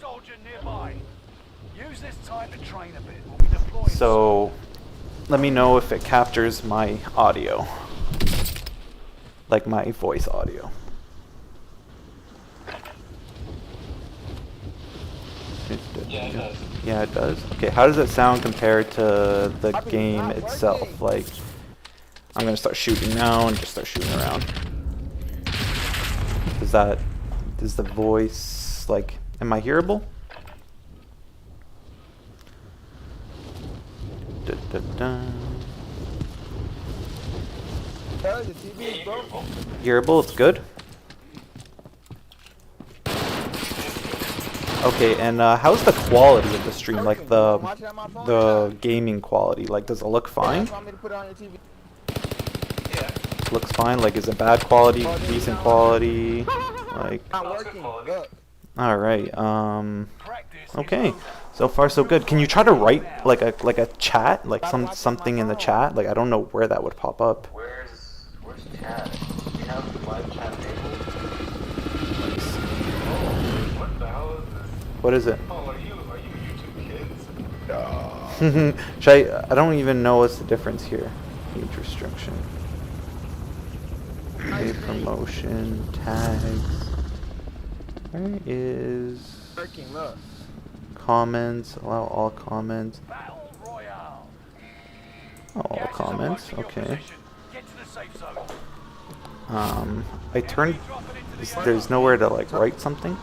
soldier nearby. Use this time to train a bit. We'll be deploying. So, let me know if it captures my audio. Like my voice audio. Yeah, it does. Yeah, it does. Okay, how does it sound compared to the game itself? Like, I'm gonna start shooting now and just start shooting around. Does the voice, like, am I hearable? Da, da, da. The TV is broke. Hearable, it's good. Okay, and how's the quality of the stream? Like the gaming quality? Like, does it look fine? Want me to put it on your TV? Yeah. Looks fine. Like, is it bad quality? Decent quality? Like, Not working. Look. all right. Practice. Okay. So far, so good. Can you try to write like a chat, like something in the chat? Like, I don't know where that would pop up. Where's chat? Do you have live chat enabled? Let me see. Oh, what the hell is this? What is it? Oh, are you YouTube kids? Should I don't even know what's the difference here. Age restriction. Okay, promotion, tags. Where is Working. Look. comments? Allow all comments. Battle Royale. Oh, all Gas is comments. approaching your Okay. position. Get to the safe zone. I turned. Dropping into the There's nowhere to like write something. I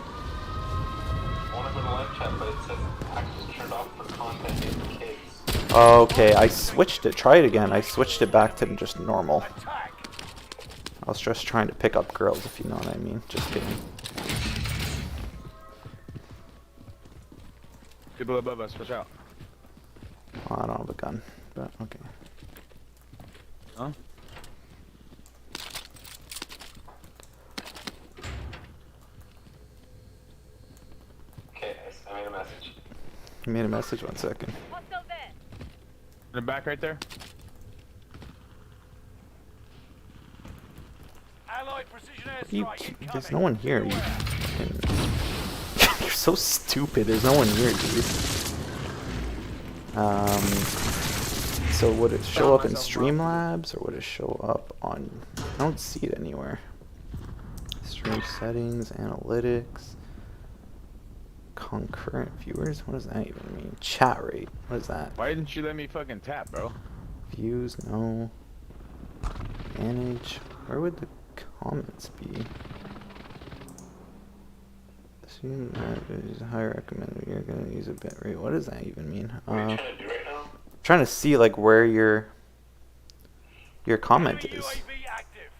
want to go to live chat, but it says access turned off for content aimed for kids. Okay, I switched it. Try it again. I switched it back to just normal. attack. I was just trying to pick up girls, if you know what I mean. Just kidding. People above us, watch out. Oh, I don't have a gun, but okay. Huh? Okay, I made a message. You made a message. 1 second. In the back right there. Allied precision You, airstrike incoming. there's no one here. You you're so stupid. There's no one here, dude. So would it show up in Streamlabs or would it show up on? I don't see it anywhere. Stream settings, analytics, concurrent viewers. What does that even mean? Chat rate. What is that? Why didn't you let me fucking tap, bro? Views, no. Manage. Where would the comments be? Assume that is high recommended. You're gonna use a bit rate. What does that even mean? What are you trying to do right now? Trying to see like where your comment Enemy is. UAV active.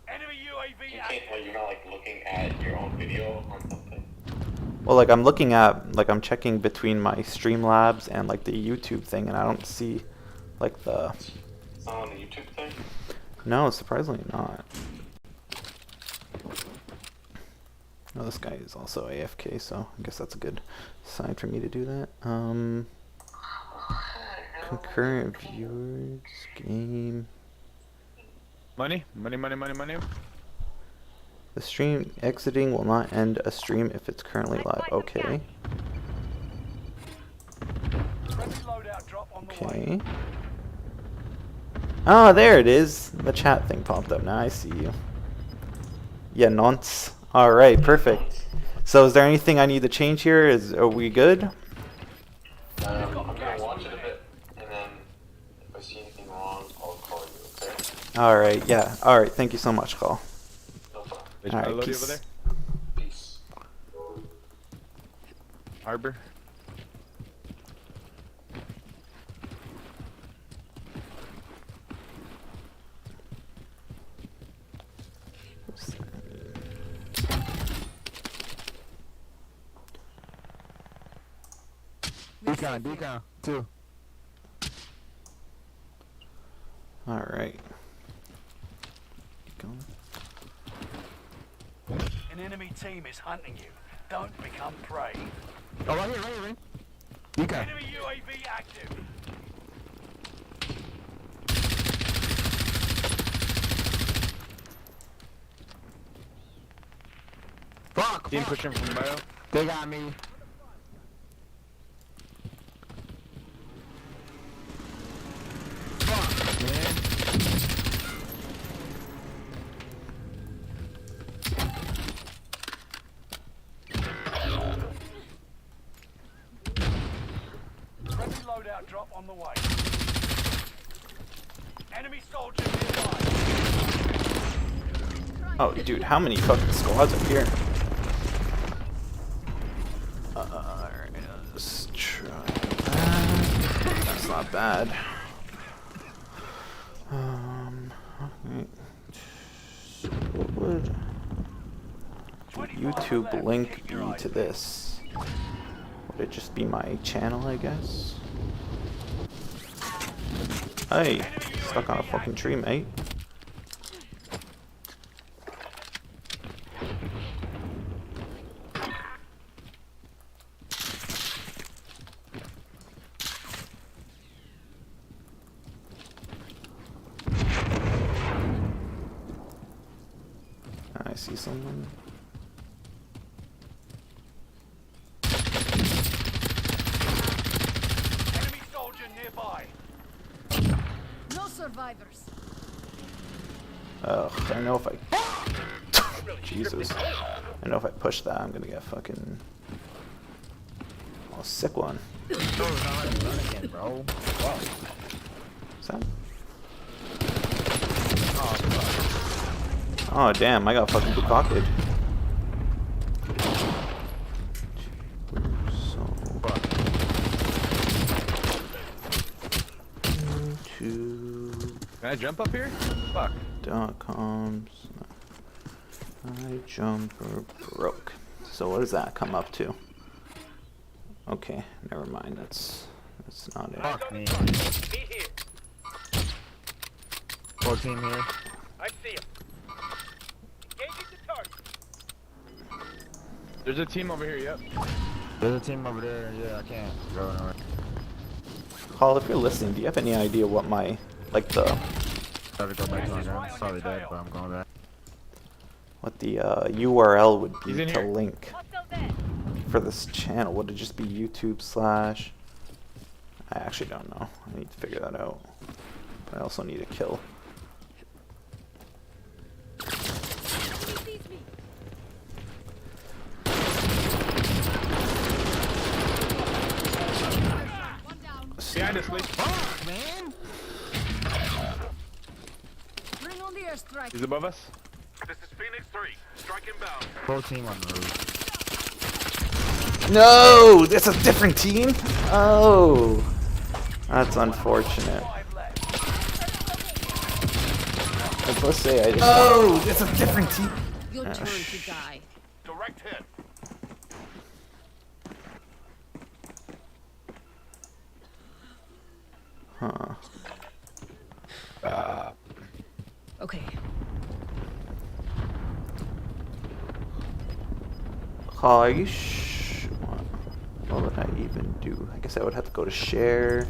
Enemy UAV You active. can't, you're not like looking at your own video on something. Well, like I'm looking at, like I'm checking between my Streamlabs and like the YouTube thing, and I don't see like the. It's not on the YouTube thing? No, surprisingly not. Oh, this guy is also AFK, so I guess that's a good sign for me to do that. Concurrent viewers, game. Money? Money, money, money, money. The stream exiting will not end a stream if it's currently live. Okay. Friendly loadout drop on the way. Okay. Ah, there it is. The chat thing popped up. Now I see you. Yeah, nonce. All right, perfect. So, is there anything I need to change here? Are we good? I'm gonna watch it a bit, and then if I see anything wrong, I'll call you, okay? All right. Yeah. All right. Thank you so much, Call. No problem. There's Alright, Melody peace. over there. Peace. Harbor. Decon, 2. All right. Keep going. An enemy team is hunting you. Don't become prey. Oh, right here, right here. Decon. Enemy UAV active. Fuck, Team fuck. pushing from bio. They got me. Fuck, man. Friendly loadout drop on the way. Enemy soldier nearby. Oh, dude, how many fucking squads are here? Alright, let's try that. That's not bad. Okay. So what would the YouTube link be to this? Would it just be my channel, I guess? Hey, stuck on a fucking tree, mate. I see someone. Enemy soldier nearby. No survivors. Ugh, I know if I... Jesus. I know if I push that, I'm gonna get fucking... Oh, sick one. Bro, now I'm running again, bro. Wow. Is that... Oh, damn, I got fucking bukkaked. So... Can I jump up here? Fuck. YouTube.com. I jumper broke. So what does that come up to? Okay, never mind. That's not it. Fuck me. Meet here. 14 here. I see him. Engaging the target. There's a team over here, yep. There's a team over there. Yeah, I can't go nowhere. Paul, if you're listening, do you have any idea what my, like the, Try to go back to my gun. It's probably dead, but I'm going back. what the URL would He's be in to here. link Hostile there. for this channel? Would it just be YouTube / I actually don't know. I need to figure that out. But I also need a kill. He sees me. One down. Behind us, Lee. Fuck, man! Bring on the airstrike. He's above us. This is Phoenix 3. Strike inbound. Whole team on the roof. No! That's a different team? Oh! That's unfortunate. 5 left. I was supposed to say I just... Oh! It's a different team! Your Oh, turn to die. Direct hit. Huh. Okay. Oh, are you what would I even do? I guess I would have to go to share.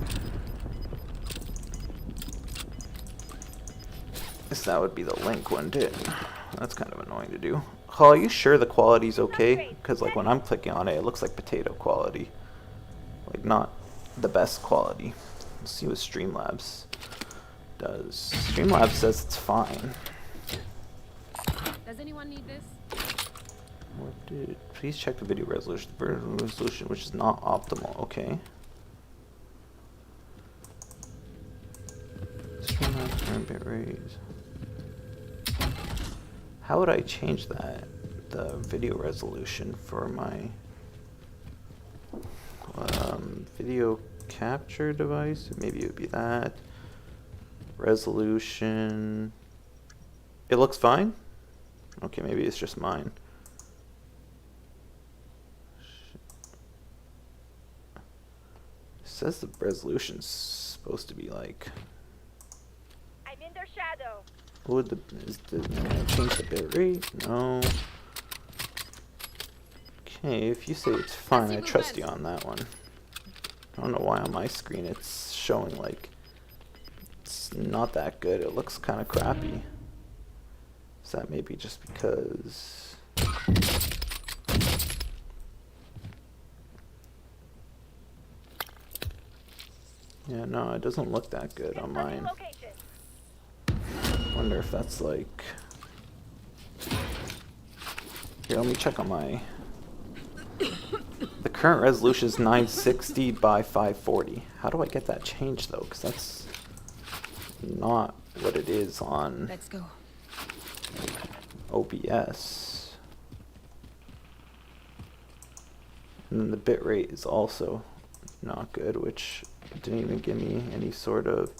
Guess that would be the link, wouldn't it? That's kind of annoying to do. Oh, are you sure the quality's okay? Because like when I'm clicking on it, it looks like potato quality. Like not the best quality. Let's see what Streamlabs does. Streamlabs says it's fine. Does anyone need this? What did? Please check the video resolution. The video resolution, which is not optimal. Okay. Streamlabs current bit rate. How would I change that? The video resolution for my video capture device. Maybe it would be that. Resolution. It looks fine. Okay, maybe it's just mine. It says the resolution's supposed to be like. I'm in their shadow. What would change the bit rate? No. Okay, if you say it's fine, I trust you on that one. I don't know why on my screen it's showing like it's not that good. It looks kind of crappy. Is that maybe just because Yeah, no, it doesn't look that good on Confirming mine. location. Wonder if that's like... Here, let me check on my... The current resolution is 960 by 540. How do I get that changed though? Because that's not what it is on Let's go. OBS. And then the bitrate is also not good, which didn't even give me any sort of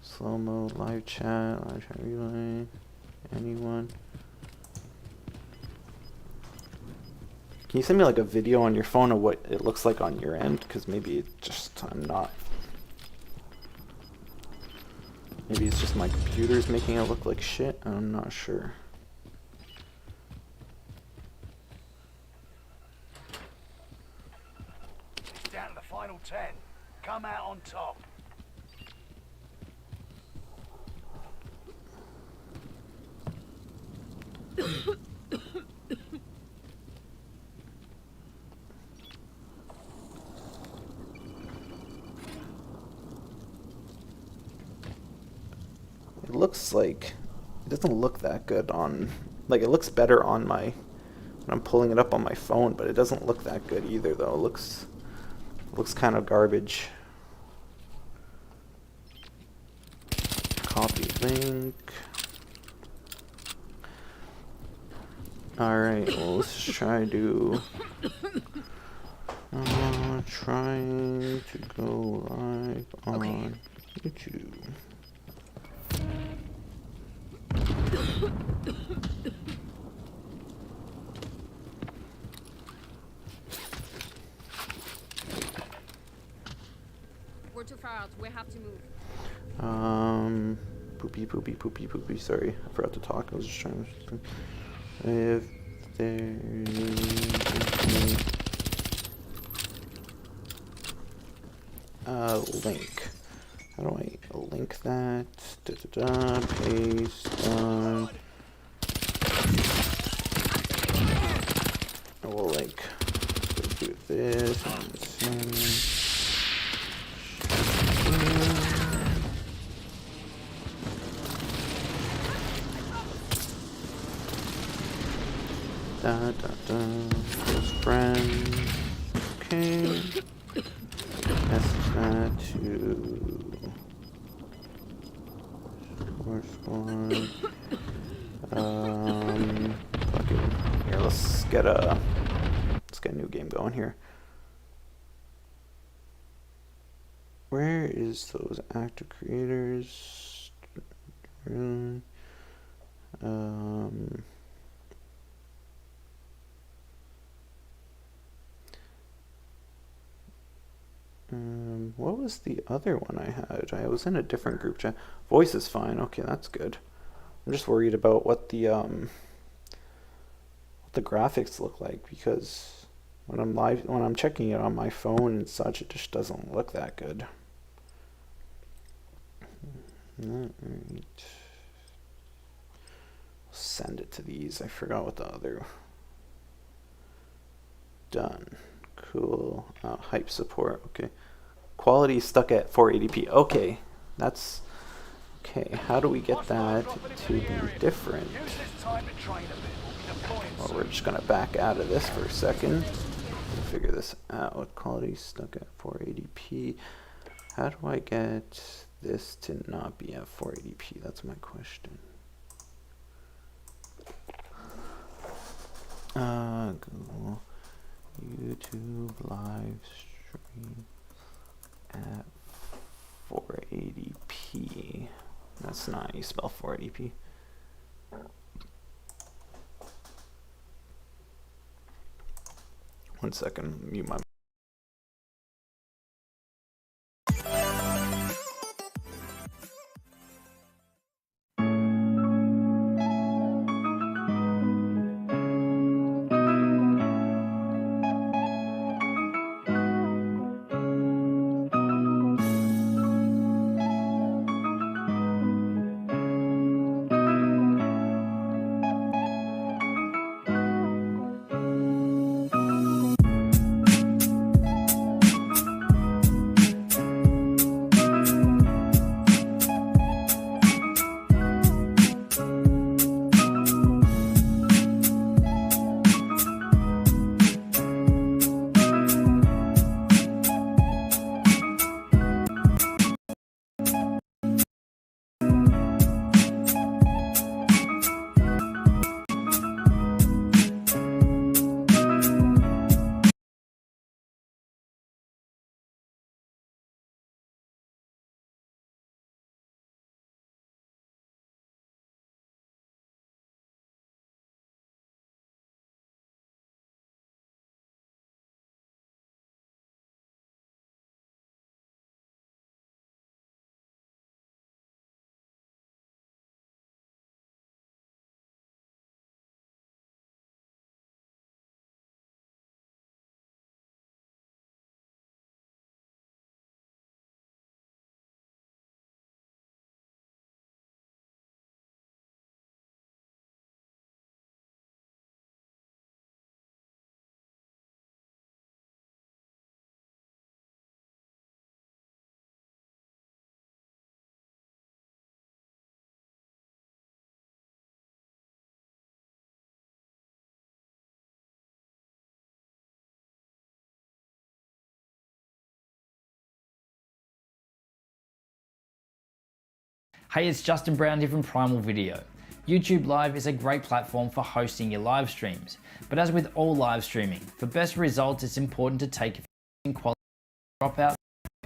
slow-mo, live chat relay, anyone. Can you send me like a video on your phone of what it looks like on your end? Because maybe it just, I'm not. Maybe it's just my computer's making it look like shit. I'm not sure. Down to the final 10. Come out on top. It looks like it doesn't look that good on, like it looks better on my, when I'm pulling it up on my phone, but it doesn't look that good either though. It looks kind of garbage. Copy link. Alright, well let's just try to trying to go live on YouTube. We're too far out. We have to move. Poopy. Sorry, I forgot to talk. I was just trying to. If there is link. How do I link that? Paste on. I will like do this and send. Close friend. Okay. Message that to Squad. Fuck it. Here, let's get a new game going here. Where is those active creators? What was the other one I had? I was in a different group chat. Voice is fine. Okay, that's good. I'm just worried about what the graphics look like, because when I'm checking it on my phone and such, it just doesn't look that good. Alright. Send it to these. I forgot what the other. Done. Cool. Hype support. Okay. Quality stuck at 480p. Okay. That's okay. How do we get that to be different? Use this time to train a bit. We'll be deploying Well, soon. we're just gonna back out of this for a second. Figure this out. Quality stuck at 480p. How do I get this to not be at 480p? That's my question. Google YouTube live stream at 480p. That's not how you spell 480p. One second, mute my Hey, it's Justin Brown here from Primal Video. YouTube Live is a great platform for hosting your live streams, but as with all live streaming, for best results it's important to take a quality dropout.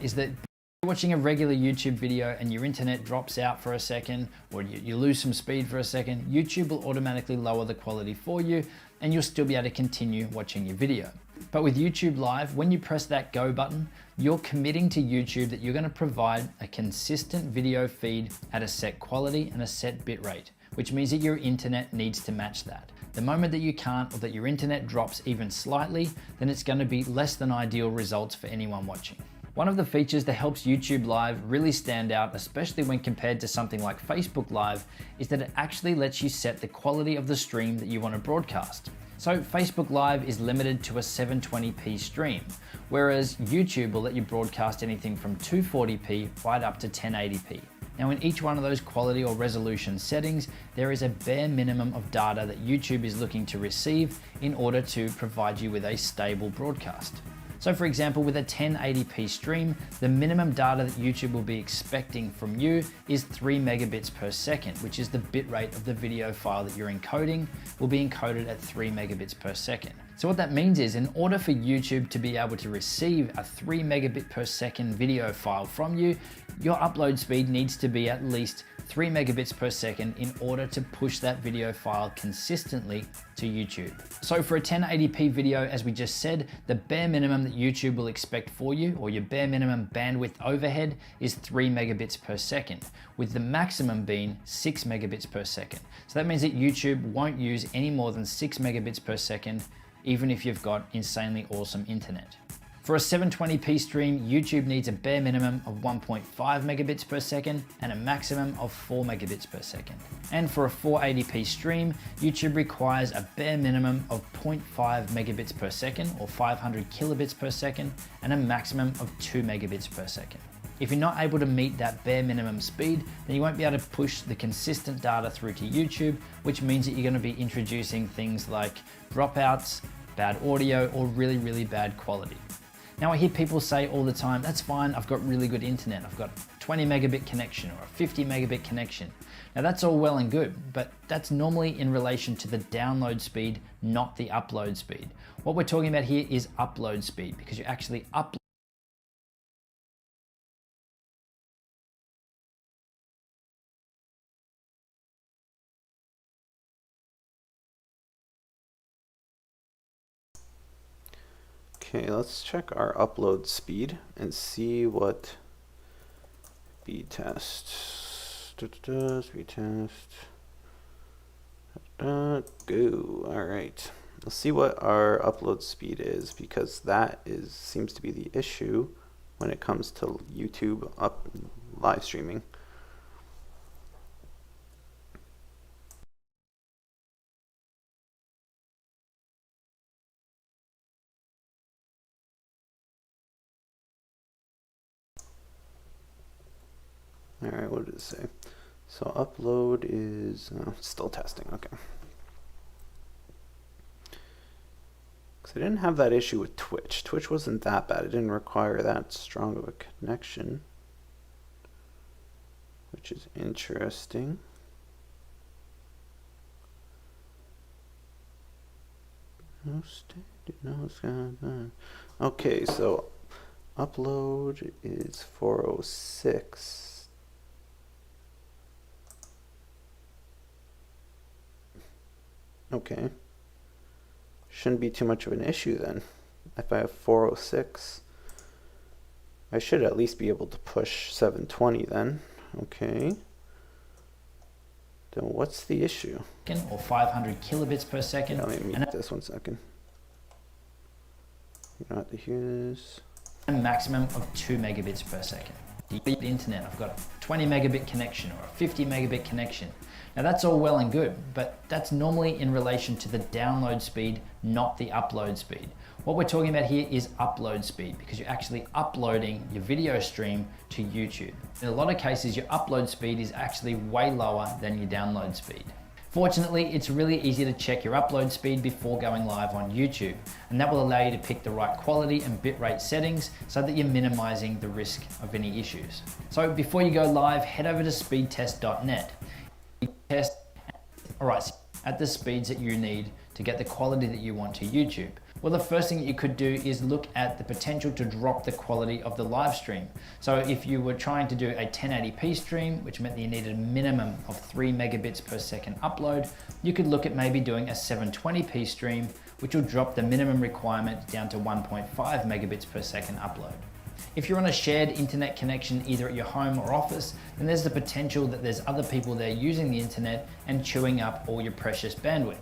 Is that you're watching a regular YouTube video and your internet drops out for a second, or you lose some speed for a second, YouTube will automatically lower the quality for you and you'll still be able to continue watching your video. But with YouTube Live, when you press that go button, you're committing to YouTube that you're going to provide a consistent video feed at a set quality and a set bitrate, which means that your internet needs to match that. The moment that you can't, or that your internet drops even slightly, then it's going to be less than ideal results for anyone watching. One of the features that helps YouTube Live really stand out, especially when compared to something like Facebook Live, is that it actually lets you set the quality of the stream that you want to broadcast. So Facebook Live is limited to a 720p stream, whereas YouTube will let you broadcast anything from 240p right up to 1080p. Now in each one of those quality or resolution settings, there is a bare minimum of data that YouTube is looking to receive in order to provide you with a stable broadcast. So for example, with a 1080p stream, the minimum data that YouTube will be expecting from you is 3 megabits per second, which is the bitrate of the video file that you're encoding will be encoded at 3 megabits per second. So what that means is, in order for YouTube to be able to receive a 3 megabit per second video file from you, your upload speed needs to be at least 3 megabits per second in order to push that video file consistently to YouTube. So for a 1080p video, as we just said, the bare minimum that YouTube will expect for you, or your bare minimum bandwidth overhead, is 3 megabits per second, with the maximum being 6 megabits per second. So that means that YouTube won't use any more than 6 megabits per second, even if you've got insanely awesome internet. For a 720p stream, YouTube needs a bare minimum of 1.5 megabits per second and a maximum of 4 megabits per second. And for a 480p stream, YouTube requires a bare minimum of 0.5 megabits per second or 500 kilobits per second and a maximum of 2 megabits per second. If you're not able to meet that bare minimum speed, then you won't be able to push the consistent data through to YouTube, which means that you're going to be introducing things like dropouts, bad audio, or really, really bad quality. Now I hear people say all the time, that's fine, I've got really good internet, I've got 20 megabit connection or a 50 megabit connection. Now that's all well and good, but that's normally in relation to the download speed, not the upload speed. What we're talking about here is upload speed, because you actually upload. Okay, let's check our upload speed and see what speed test. Speed test. Go. All right. Let's see what our upload speed is, because that seems to be the issue when it comes to YouTube live streaming. Alright, what did it say? So upload is still testing, okay. Because I didn't have that issue with Twitch. Twitch wasn't that bad. It didn't require that strong of a connection, which is interesting. Okay, so upload is 406. Okay, shouldn't be too much of an issue then. If I have 406, I should at least be able to push 720 then. Okay, then what's the issue? Or 500 kilobits per second. Yeah, let me mute this 1 second. You don't have to hear this. A maximum of 2 megabits per second. The internet, I've got a 20 megabit connection or a 50 megabit connection. Now that's all well and good, but that's normally in relation to the download speed, not the upload speed. What we're talking about here is upload speed, because you're actually uploading your video stream to YouTube. In a lot of cases, your upload speed is actually way lower than your download speed. Fortunately, it's really easy to check your upload speed before going live on YouTube, and that will allow you to pick the right quality and bitrate settings so that you're minimizing the risk of any issues. So before you go live, head over to speedtest.net. Test at the speeds that you need to get the quality that you want to YouTube. Well, the first thing that you could do is look at the potential to drop the quality of the live stream. So if you were trying to do a 1080p stream, which meant that you needed a minimum of 3 megabits per second upload, you could look at maybe doing a 720p stream, which will drop the minimum requirement down to 1.5 megabits per second upload. If you're on a shared internet connection either at your home or office, then there's the potential that there's other people there using the internet and chewing up all your precious bandwidth.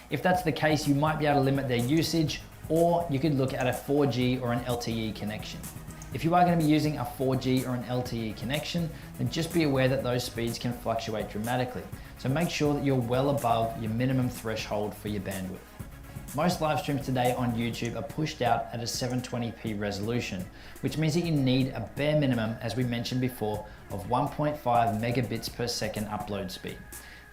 If that's the case, you might be able to limit their usage, or you could look at a 4G or an LTE connection. If you are going to be using a 4G or an LTE connection, then just be aware that those speeds can fluctuate dramatically. So make sure that you're well above your minimum threshold for your bandwidth. Most live streams today on YouTube are pushed out at a 720p resolution, which means that you need a bare minimum, as we mentioned before, of 1.5 megabits per second upload speed.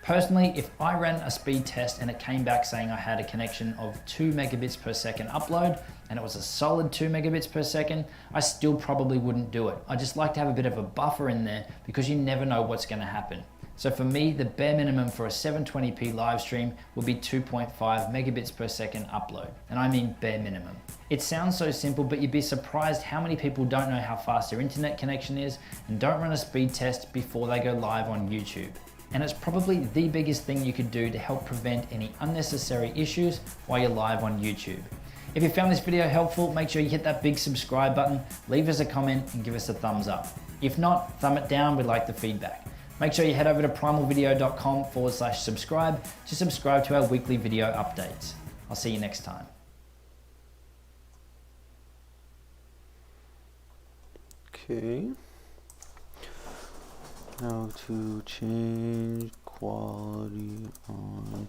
Personally, if I ran a speed test and it came back saying I had a connection of 2 megabits per second upload, and it was a solid 2 megabits per second, I still probably wouldn't do it. I just like to have a bit of a buffer in there because you never know what's going to happen. So for me, the bare minimum for a 720p live stream would be 2.5 megabits per second upload. And I mean bare minimum. It sounds so simple, but you'd be surprised how many people don't know how fast their internet connection is and don't run a speed test before they go live on YouTube. And it's probably the biggest thing you could do to help prevent any unnecessary issues while you're live on YouTube. If you found this video helpful, make sure you hit that big subscribe button, leave us a comment and give us a thumbs up. If not, thumb it down, we'd like the feedback. Make sure you head over to primalvideo.com/subscribe to subscribe to our weekly video updates. I'll see you next time. Okay. How to change quality on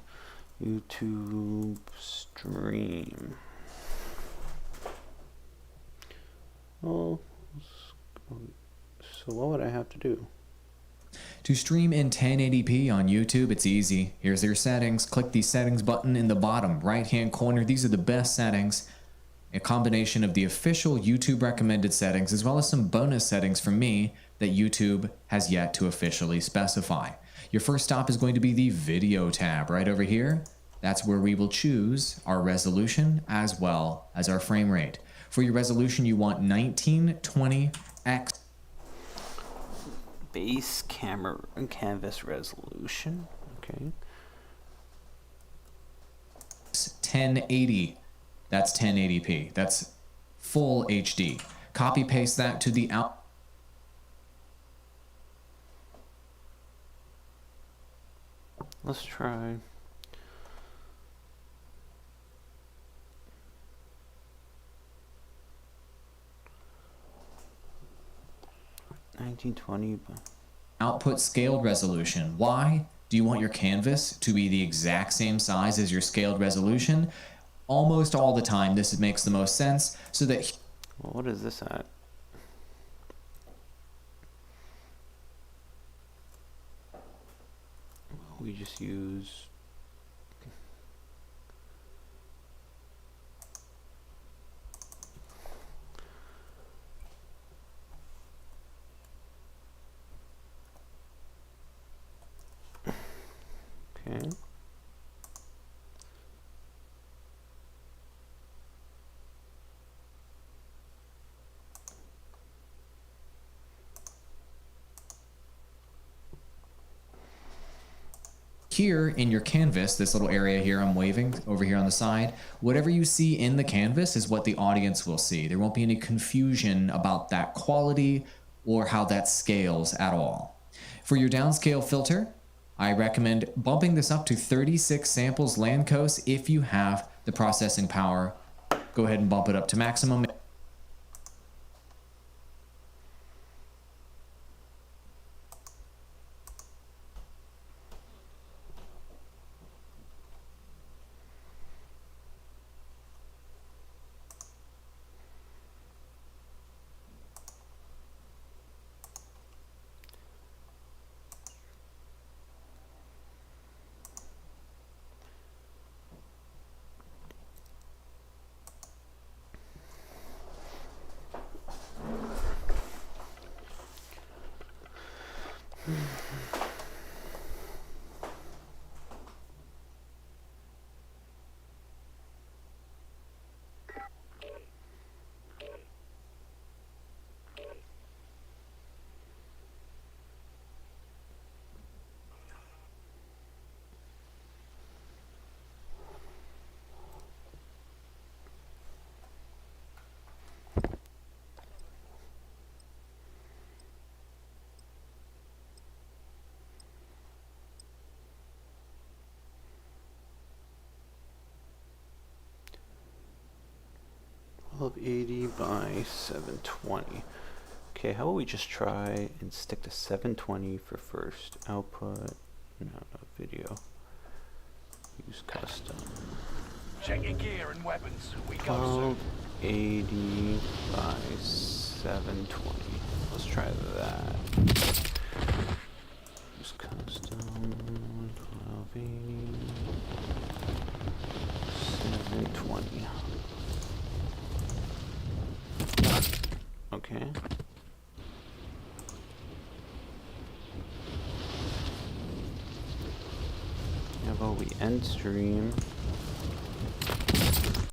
YouTube stream. Well, so what would I have to do? To stream in 1080p on YouTube, it's easy. Here's your settings. Click the settings button in the bottom right-hand corner. These are the best settings. A combination of the official YouTube recommended settings as well as some bonus settings from me that YouTube has yet to officially specify. Your first stop is going to be the video tab right over here. That's where we will choose our resolution as well as our frame rate. For your resolution, you want 1920x. Base camera and canvas resolution. Okay. 1080. That's 1080p. That's full HD. Copy paste that to the out. Let's try. Output scaled resolution. Why? Do you want your canvas to be the exact same size as your scaled resolution? Almost all the time, this makes the most sense so that... Well, what is this at? We just use... Okay. Here in your canvas, this little area here I'm waving over here on the side, whatever you see in the canvas is what the audience will see. There won't be any confusion about that quality or how that scales at all. For your downscale filter, I recommend bumping this up to 36 samples Lanczos if you have the processing power. Go ahead and bump it up to maximum. 1280 by 720. Okay, how about we just try and stick to 720 for first output? No, video. Use custom. Check your gear and weapons. We go soon. 1280 by 720. Let's try that. Use custom. 1280. 720. Okay. How about we end stream?